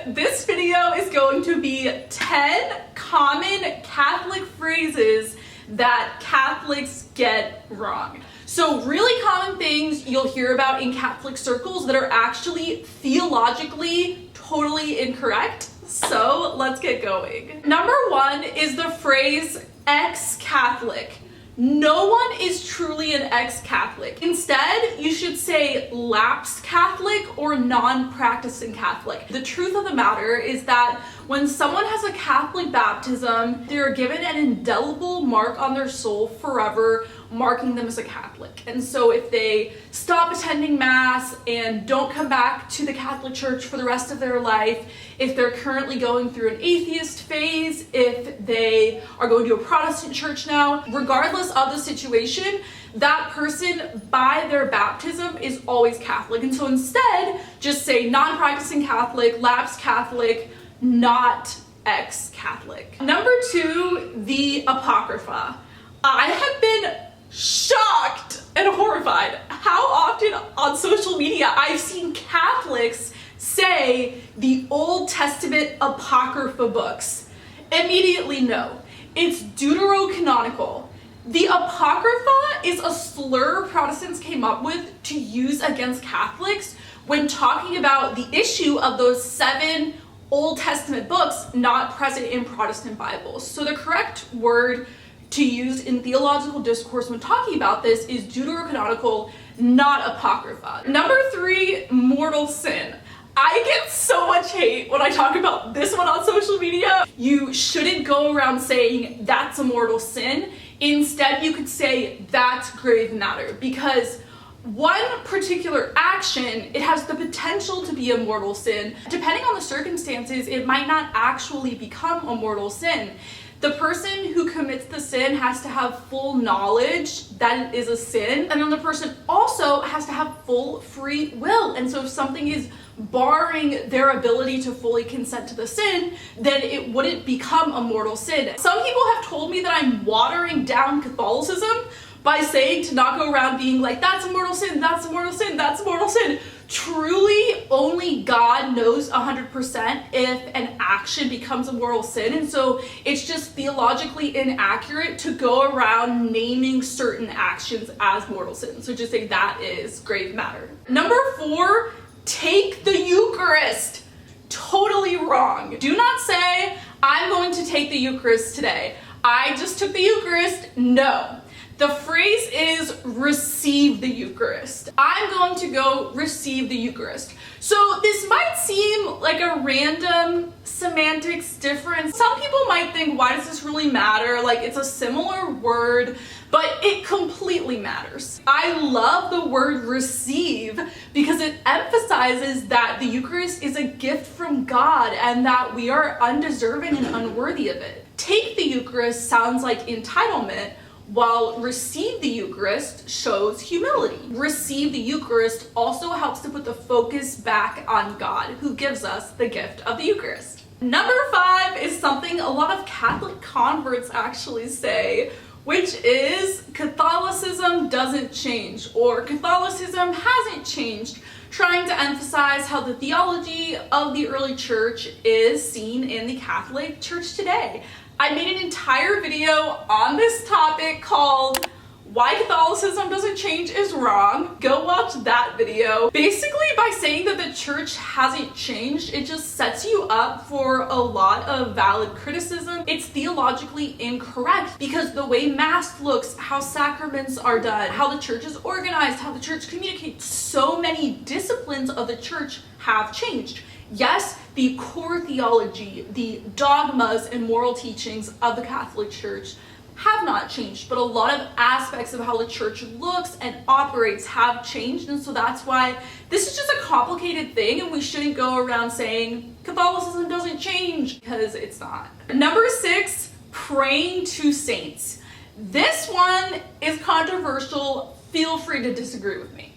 This video is going to be 10 common Catholic phrases that Catholics get wrong. So really common things you'll hear about in Catholic circles that are actually theologically totally incorrect. So let's get going. Number one is the phrase ex-Catholic. No one is truly an ex-Catholic. Instead, you should say lapsed Catholic or non-practicing Catholic. The truth of the matter is that when someone has a Catholic baptism, they're given an indelible mark on their soul forever, marking them as a Catholic. And so if they stop attending Mass and don't come back to the Catholic Church for the rest of their life, if they're currently going through an atheist phase, if they are going to a Protestant church now, regardless of the situation, that person by their baptism is always Catholic. And so instead, just say non-practicing Catholic, lapsed Catholic, not ex-Catholic. Number two, the Apocrypha. I have been shocked and horrified how often on social media I've seen Catholics say the Old Testament Apocrypha books. Immediately no. It's deuterocanonical. The Apocrypha is a slur Protestants came up with to use against Catholics when talking about the issue of those 7 Old Testament books not present in Protestant Bibles. So the correct word to use in theological discourse when talking about this is deuterocanonical, not apocrypha. Number 3, mortal sin. I get so much hate when I talk about this one on social media. You shouldn't go around saying that's a mortal sin. Instead, you could say that's grave matter, because one particular action, it has the potential to be a mortal sin. Depending on the circumstances, it might not actually become a mortal sin. The person who commits the sin has to have full knowledge that it is a sin, and then the person also has to have full free will. And so if something is barring their ability to fully consent to the sin, then it wouldn't become a mortal sin. Some people have told me that I'm watering down Catholicism by saying to not go around being like, that's a mortal sin, that's a mortal sin, that's a mortal sin. Truly, only God knows 100% if an action becomes a mortal sin. And so it's just theologically inaccurate to go around naming certain actions as mortal sins. So just say that is grave matter. Number 4, take the Eucharist. Totally wrong. Do not say, I'm going to take the Eucharist today. I just took the Eucharist. No. The phrase is receive the Eucharist. I'm going to go receive the Eucharist. So this might seem like a random semantics difference. Some people might think, why does this really matter? Like, it's a similar word, but it completely matters. I love the word receive because it emphasizes that the Eucharist is a gift from God and that we are undeserving and unworthy of it. Take the Eucharist sounds like entitlement, while receive the Eucharist shows humility. Receive the Eucharist also helps to put the focus back on God, who gives us the gift of the Eucharist. Number 5 is something a lot of Catholic converts actually say, which is Catholicism doesn't change, or Catholicism hasn't changed, trying to emphasize how the theology of the early church is seen in the Catholic Church today. I made an entire video on this topic called Why Catholicism Doesn't Change is Wrong. Go watch that video. Basically, by saying that the church hasn't changed, it just sets you up for a lot of valid criticism. It's theologically incorrect because the way Mass looks, how sacraments are done, how the church is organized, how the church communicates, so many disciplines of the church have changed. Yes, the core theology, the dogmas and moral teachings of the Catholic Church have not changed, but a lot of aspects of how the church looks and operates have changed, and so that's why this is just a complicated thing, and we shouldn't go around saying Catholicism doesn't change, because it's not. Number 6, praying to saints. This one is controversial. Feel free to disagree with me.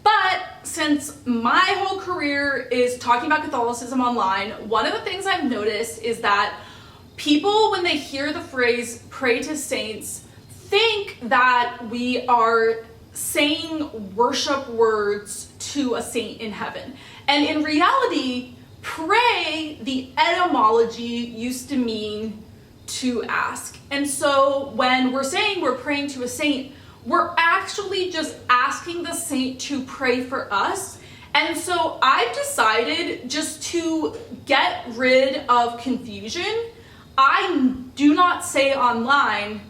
But since my whole career is talking about Catholicism online, one of the things I've noticed is that people, when they hear the phrase pray to saints, think that we are saying worship words to a saint in heaven. And in reality, pray, the etymology used to mean to ask. And so when we're saying we're praying to a saint, we're actually just asking the saint to pray for us. And so I've decided, just to get rid of confusion, I do not say online,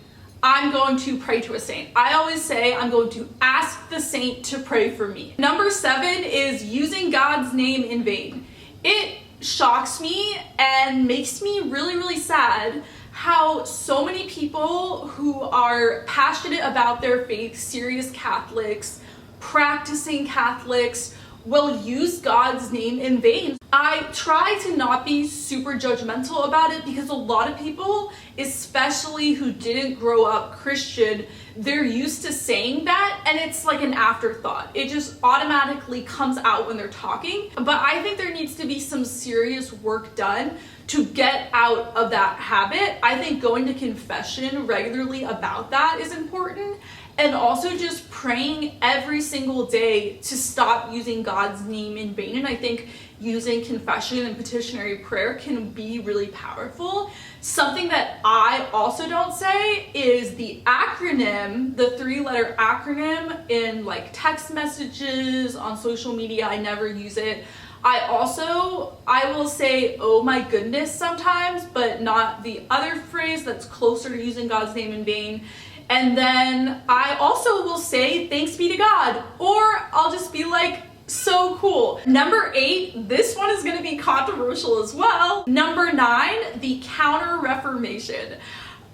I'm going to pray to a saint. I always say I'm going to ask the saint to pray for me. Number 7 is using God's name in vain. It shocks me and makes me really, really sad how so many people who are passionate about their faith, serious Catholics, practicing Catholics, will use God's name in vain. I try to not be super judgmental about it, because a lot of people, especially who didn't grow up Christian, they're used to saying that, and it's like an afterthought. It just automatically comes out when they're talking. But I think there needs to be some serious work done to get out of that habit. I think going to confession regularly about that is important. And also just praying every single day to stop using God's name in vain. And I think using confession and petitionary prayer can be really powerful. Something that I also don't say is the acronym, the 3-letter acronym in like text messages, on social media. I never use it. I will say, oh my goodness sometimes, but not the other phrase that's closer to using God's name in vain. And then I also will say, thanks be to God, or I'll just be like, so cool. Number 8, this one is gonna be controversial as well. Number 9, the Counter-Reformation.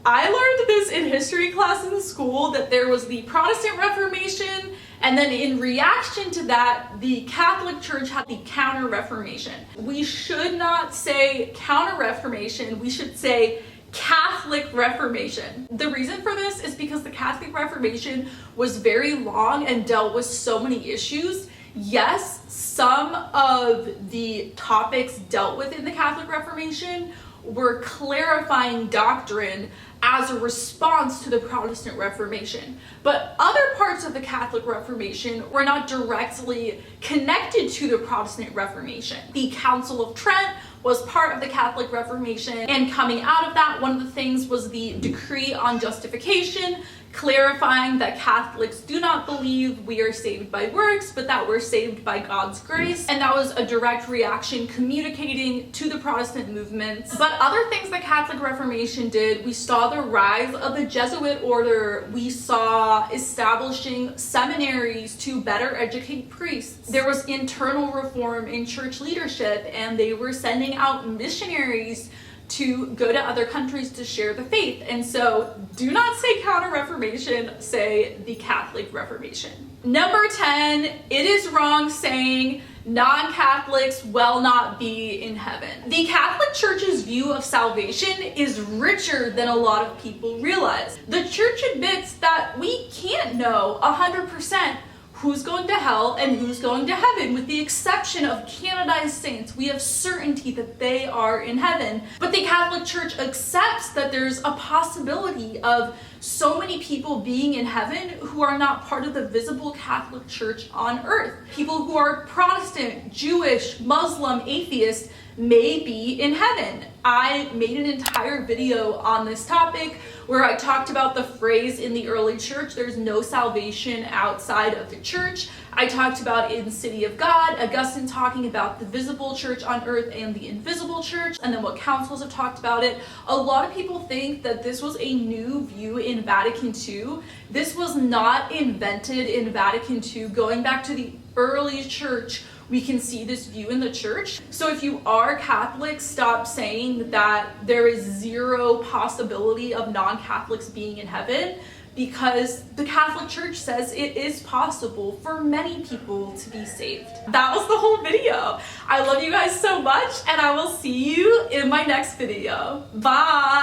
I learned this in history class in school, that there was the Protestant Reformation, and then in reaction to that, the Catholic Church had the Counter-Reformation. We should not say Counter-Reformation, we should say Catholic Reformation. The reason for this is because the Catholic Reformation was very long and dealt with so many issues. Yes, some of the topics dealt with in the Catholic Reformation were clarifying doctrine as a response to the Protestant Reformation. But other parts of the Catholic Reformation were not directly connected to the Protestant Reformation. The Council of Trent was part of the Catholic Reformation, and coming out of that, one of the things was the Decree on Justification, clarifying that Catholics do not believe we are saved by works, but that we're saved by God's grace. And that was a direct reaction communicating to the Protestant movements. But other things the Catholic Reformation did, we saw the rise of the Jesuit order. We saw establishing seminaries to better educate priests. There was internal reform in church leadership, and they were sending out missionaries to go to other countries to share the faith. And so do not say Counter-Reformation, say the Catholic Reformation. Number 10, it is wrong saying non-Catholics will not be in heaven. The Catholic Church's view of salvation is richer than a lot of people realize. The Church admits that we can't know 100% who's going to hell and who's going to heaven. With the exception of canonized saints, we have certainty that they are in heaven. But the Catholic Church accepts that there's a possibility of so many people being in heaven who are not part of the visible Catholic Church on earth. People who are Protestant, Jewish, Muslim, atheist may be in heaven. I made an entire video on this topic where I talked about the phrase in the early church, there's no salvation outside of the church. I talked about in City of God, Augustine talking about the visible church on earth and the invisible church, and then what councils have talked about it. A lot of people think that this was a new view in Vatican II. This was not invented in Vatican II. Going back to the early church, we can see this view in the church. So if you are Catholic, stop saying that there is zero possibility of non-Catholics being in heaven, because the Catholic Church says it is possible for many people to be saved. That was the whole video. I love you guys so much, and I will see you in my next video. Bye!